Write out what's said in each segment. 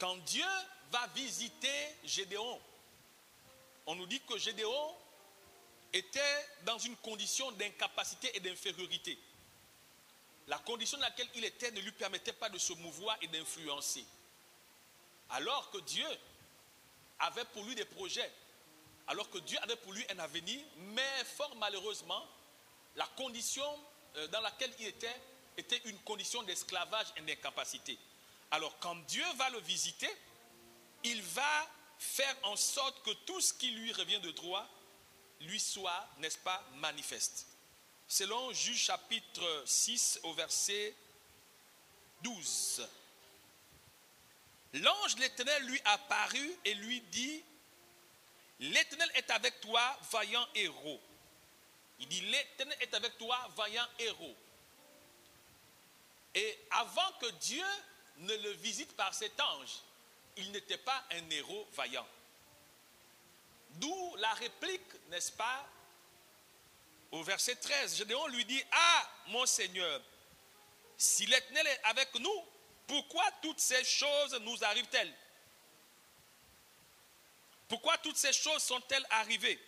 quand Dieu va visiter Gédéon, on nous dit que Gédéon était dans une condition d'incapacité et d'infériorité. La condition dans laquelle il était ne lui permettait pas de se mouvoir et d'influencer. Alors que Dieu avait pour lui des projets, alors que Dieu avait pour lui un avenir, mais fort malheureusement, la condition dans laquelle il était une condition d'esclavage et d'incapacité. Alors quand Dieu va le visiter, il va faire en sorte que tout ce qui lui revient de droit lui soit, n'est-ce pas, manifeste. Selon Juge chapitre 6 au verset 12. L'ange de l'Éternel lui apparut et lui dit, l'Éternel est avec toi, vaillant héros. Il dit, l'Éternel est avec toi, vaillant héros. Et avant que Dieu ne le visite par cet ange, il n'était pas un héros vaillant. D'où la réplique, n'est-ce pas, au verset 13. Gédéon lui dit, ah, mon Seigneur, si l'Éternel est avec nous, pourquoi toutes ces choses nous arrivent-elles? Pourquoi toutes ces choses sont-elles arrivées?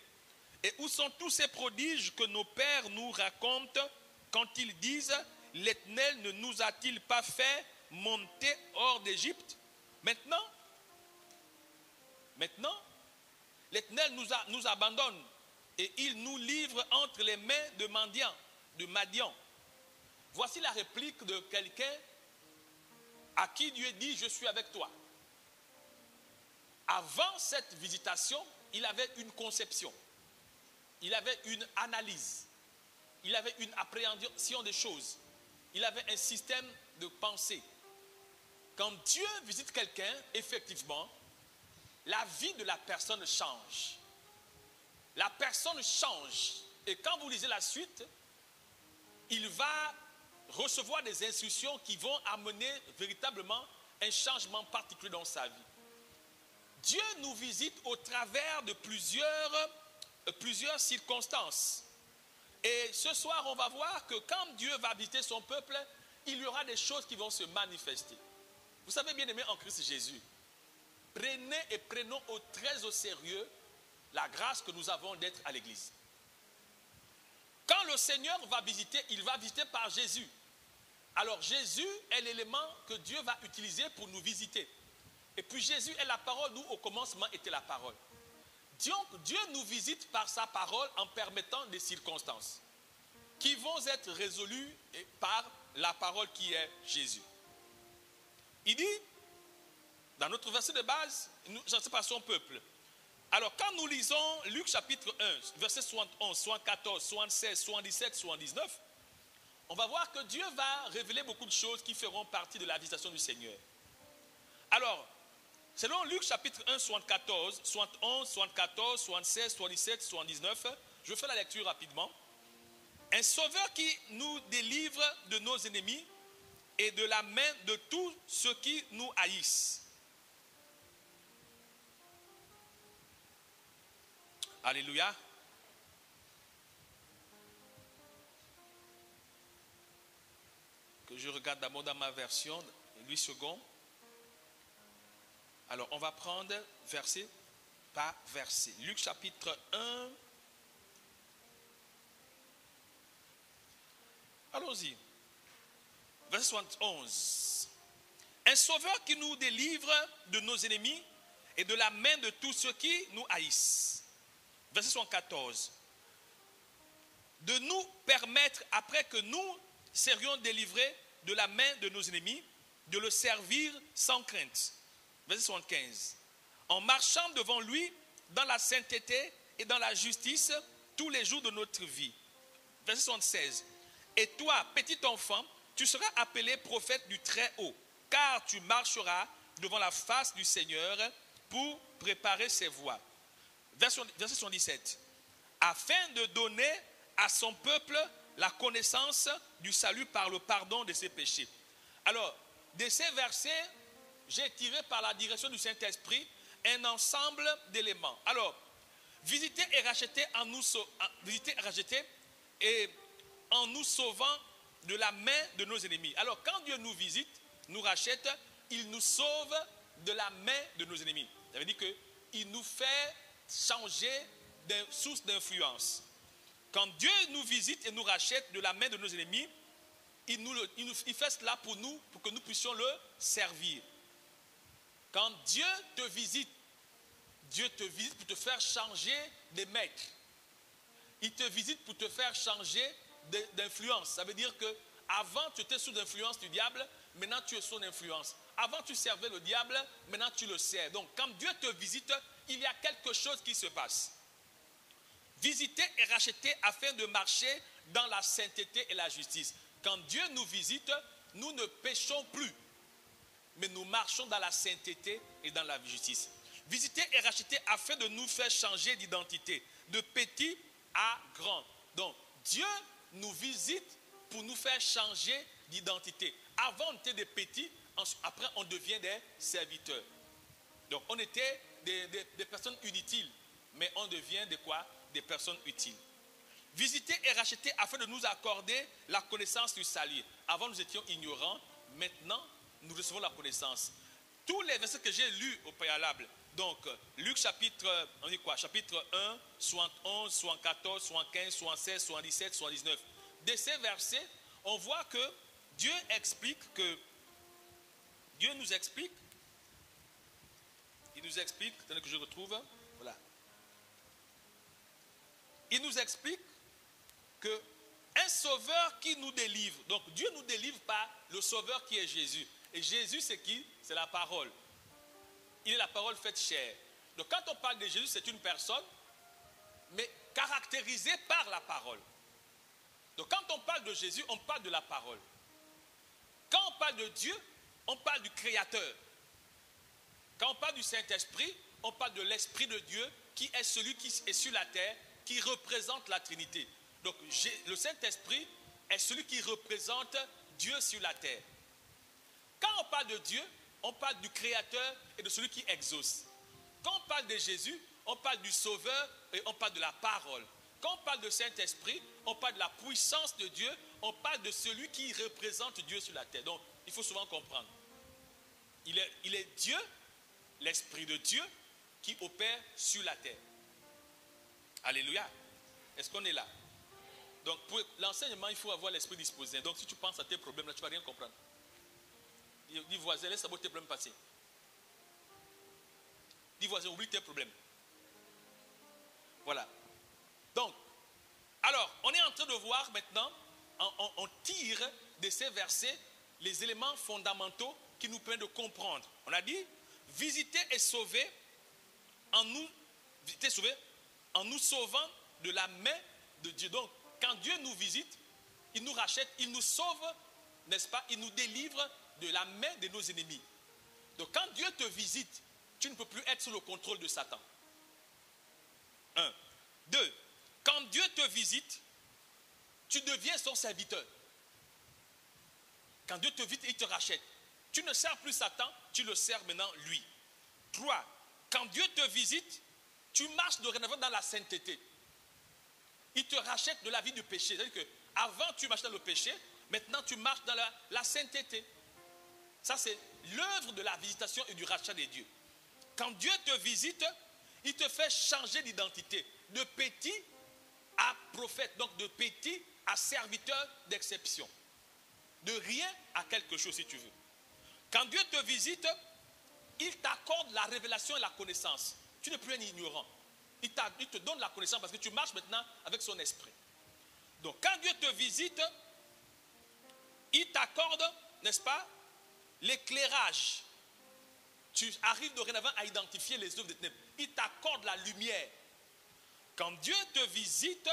Et où sont tous ces prodiges que nos pères nous racontent quand ils disent, l'Éternel ne nous a-t-il pas fait monter hors d'Égypte? Maintenant, l'Éternel nous abandonne et il nous livre entre les mains de Madian. Voici la réplique de quelqu'un à qui Dieu dit, je suis avec toi. Avant cette visitation, il avait une conception, il avait une analyse, il avait une appréhension des choses, il avait un système de pensée. Quand Dieu visite quelqu'un, effectivement, la vie de la personne change. La personne change. Et quand vous lisez la suite, il va recevoir des instructions qui vont amener véritablement un changement particulier dans sa vie. Dieu nous visite au travers de plusieurs circonstances. Et ce soir, on va voir que quand Dieu va visiter son peuple, il y aura des choses qui vont se manifester. Vous savez, bien aimé en Christ Jésus, prenons très au sérieux la grâce que nous avons d'être à l'église. Quand le Seigneur va visiter, il va visiter par Jésus. Alors Jésus est l'élément que Dieu va utiliser pour nous visiter. Et puis Jésus est la parole, nous au commencement était la parole. Donc Dieu nous visite par sa parole en permettant des circonstances qui vont être résolues par la parole qui est Jésus. Il dit, dans notre verset de base, j'en sais pas son peuple. Alors quand nous lisons Luc chapitre 1, verset 71, 74, 76, 77, 79, on va voir que Dieu va révéler beaucoup de choses qui feront partie de la visitation du Seigneur. Alors, selon Luc chapitre 1, 74, 71, 74, 76, 77, 79, je fais la lecture rapidement. Un sauveur qui nous délivre de nos ennemis et de la main de tous ceux qui nous haïssent. Alléluia. Que je regarde d'abord dans ma version, 8 secondes. Alors, on va prendre verset par verset. Luc chapitre 1. Allons-y. Verset 71. Un sauveur qui nous délivre de nos ennemis et de la main de tous ceux qui nous haïssent. Verset 74. De nous permettre, après que nous serions délivrés de la main de nos ennemis, de le servir sans crainte. Verset 75. En marchant devant lui dans la sainteté et dans la justice tous les jours de notre vie. Verset 76. Et toi, petit enfant, tu seras appelé prophète du Très-Haut, car tu marcheras devant la face du Seigneur pour préparer ses voies. Verset 77. Afin de donner à son peuple la connaissance du salut par le pardon de ses péchés. Alors, de ces versets, j'ai tiré par la direction du Saint-Esprit un ensemble d'éléments. Alors, visiter et racheter et en nous sauvant de la main de nos ennemis. Alors, quand Dieu nous visite, nous rachète, il nous sauve de la main de nos ennemis. Ça veut dire qu'il nous fait changer de source d'influence. Quand Dieu nous visite et nous rachète de la main de nos ennemis, il fait cela pour nous, pour que nous puissions le servir. Quand Dieu te visite pour te faire changer de maître. Il te visite pour te faire changer d'influence. Ça veut dire que avant tu étais sous l'influence du diable, maintenant tu es sous l'influence. Avant tu servais le diable, maintenant tu le sers. Donc quand Dieu te visite, il y a quelque chose qui se passe. Visiter et racheter afin de marcher dans la sainteté et la justice. Quand Dieu nous visite, nous ne péchons plus, mais nous marchons dans la sainteté et dans la justice. Visiter et racheter afin de nous faire changer d'identité, de petit à grand. Donc, Dieu nous visite pour nous faire changer d'identité. Avant, on était des petits, après, on devient des serviteurs. Donc, on était des personnes inutiles, mais on devient de quoi? Des personnes utiles. Visiter et racheter afin de nous accorder la connaissance du salut. Avant, nous étions ignorants. Maintenant, nous recevons la connaissance. Tous les versets que j'ai lus au préalable, donc Luc chapitre 1, 71, 74, 75, 76, 77, 79. De ces versets, on voit que Dieu nous explique, attendez que je retrouve, voilà. Il nous explique que un sauveur qui nous délivre, donc Dieu nous délivre par le sauveur qui est Jésus. Et Jésus c'est qui? C'est la parole. Il est la parole faite chair. Donc quand on parle de Jésus, c'est une personne, mais caractérisée par la parole. Donc quand on parle de Jésus, on parle de la parole. Quand on parle de Dieu, on parle du Créateur. Quand on parle du Saint-Esprit, on parle de l'Esprit de Dieu qui est celui qui est sur la terre, qui représente la Trinité. Donc le Saint-Esprit est celui qui représente Dieu sur la terre. Quand on parle de Dieu, on parle du Créateur et de celui qui exauce. Quand on parle de Jésus, on parle du Sauveur et on parle de la parole. Quand on parle de Saint-Esprit, on parle de la puissance de Dieu, on parle de celui qui représente Dieu sur la terre. Donc, il faut souvent comprendre. Il est Dieu, l'Esprit de Dieu, qui opère sur la terre. Alléluia. Est-ce qu'on est là? Donc, pour l'enseignement, il faut avoir l'esprit disposé. Donc, si tu penses à tes problèmes, là, tu ne vas rien comprendre. Dis voisin, laisse tes problèmes passer. Dis voisin, oublie tes problèmes. Voilà. Donc, alors, on est en train de voir maintenant, on tire de ces versets les éléments fondamentaux qui nous permettent de comprendre. On a dit, visiter et sauver en nous sauvant de la main de Dieu. Donc, quand Dieu nous visite, il nous rachète, il nous sauve, n'est-ce pas? Il nous délivre de la main de nos ennemis. Donc, quand Dieu te visite, tu ne peux plus être sous le contrôle de Satan. 1. 2. Quand Dieu te visite, tu deviens son serviteur. Quand Dieu te visite, il te rachète. Tu ne sers plus Satan, tu le sers maintenant lui. 3. Quand Dieu te visite, tu marches dorénavant dans la sainteté. Il te rachète de la vie du péché. C'est-à-dire qu'avant tu marches dans le péché, maintenant tu marches dans la sainteté. Ça c'est l'œuvre de la visitation et du rachat des dieux. Quand Dieu te visite, il te fait changer d'identité. De petit à prophète, donc de petit à serviteur d'exception. De rien à quelque chose si tu veux. Quand Dieu te visite, il t'accorde la révélation et la connaissance. Tu n'es plus un ignorant. Il te donne la connaissance parce que tu marches maintenant avec son esprit. Donc quand Dieu te visite, il t'accorde, n'est-ce pas, l'éclairage. Tu arrives dorénavant à identifier les œuvres des ténèbres. Il t'accorde la lumière. Quand Dieu te visite,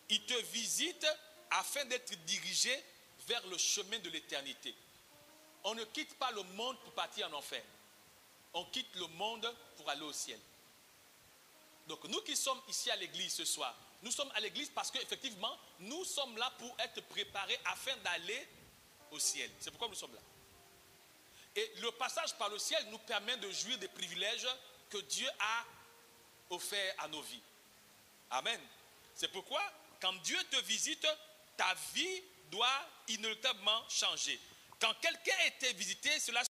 il te visite afin d'être dirigé vers le chemin de l'éternité. On ne quitte pas le monde pour partir en enfer. On quitte le monde pour aller au ciel. Donc nous qui sommes ici à l'église ce soir, nous sommes à l'église parce qu'effectivement, nous sommes là pour être préparés afin d'aller au ciel. C'est pourquoi nous sommes là. Et le passage par le ciel nous permet de jouir des privilèges que Dieu a offerts à nos vies. Amen. C'est pourquoi, quand Dieu te visite, ta vie doit inéluctablement changer. Quand quelqu'un a été visité, cela